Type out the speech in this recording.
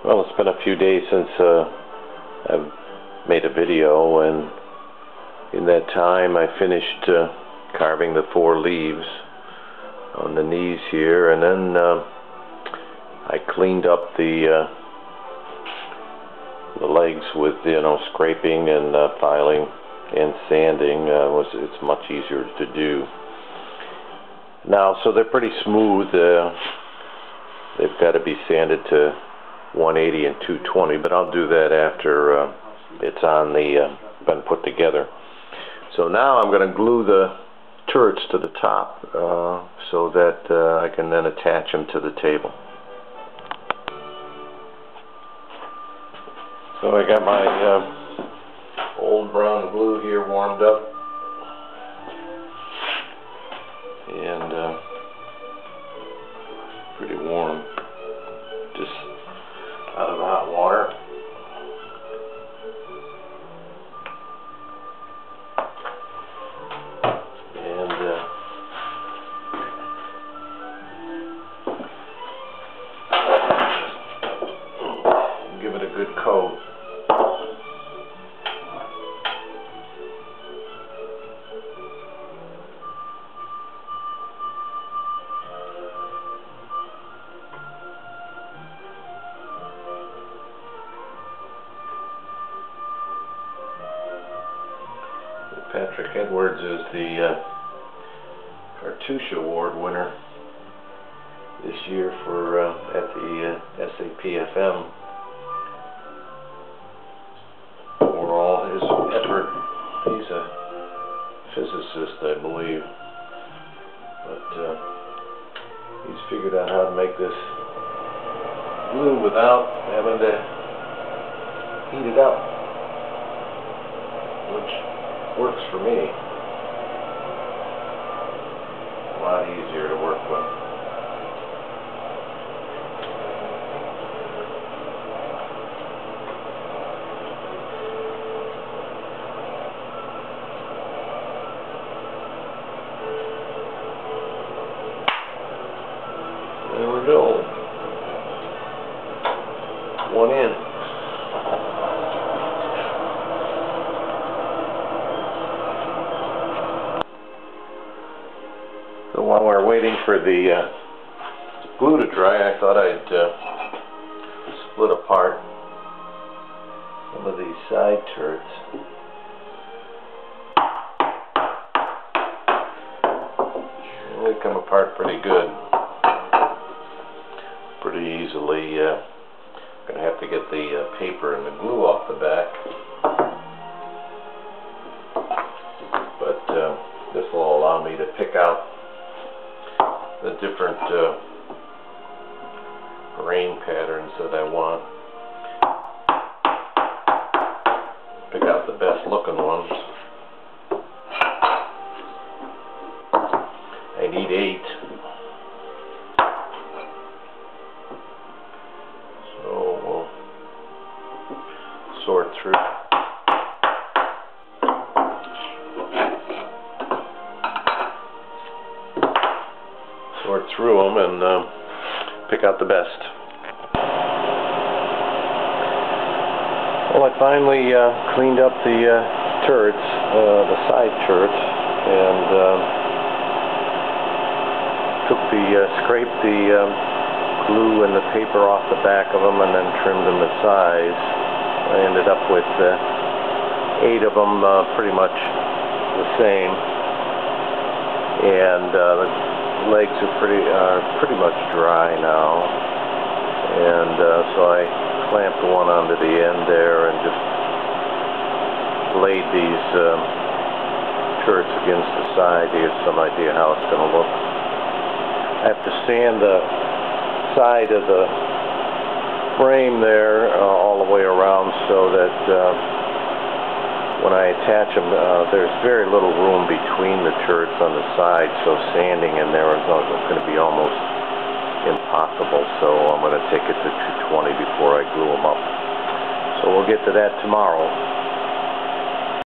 Well, it's been a few days since I've made a video, and in that time I finished carving the 4 leaves on the knees here, and then I cleaned up the legs with, scraping and filing and sanding. It's much easier to do now, so they're pretty smooth. They've got to be sanded to 180 and 220, but I'll do that after it's on been put together. So now I'm going to glue the turrets to the top so that I can then attach them to the table. So I got my old brown glue here warmed up, and pretty warm, just out of the hot water. And give it a good coat. Patrick Edwards is the Cartouche Award winner this year for at the SAPFM for all his effort. He's a physicist, I believe, but he's figured out how to make this glue without having to heat it up, which works for me. A lot easier to work with. There we go. One in. So while we're waiting for the glue to dry, I thought I'd split apart some of these side turrets. And they come apart pretty good, pretty easily. I'm going to have to get the paper and the glue off the back, but this will allow me to pick out the different grain patterns that I want. Pick out the best looking ones. I need 8. So we'll sort through. Sort through them and pick out the best. Well, I finally cleaned up the turrets, the side turrets, and scraped the glue and the paper off the back of them, and then trimmed them to size. I ended up with 8 of them, pretty much the same, and the legs are pretty much dry now, and so I clamped one onto the end there and just laid these turrets against the side to get some idea how it's going to look. I have to sand the side of the frame there all the way around so that when I attach them, there's very little room between the turrets on the side, so sanding in there is going to be almost impossible. So I'm going to take it to 220 before I glue them up. So we'll get to that tomorrow.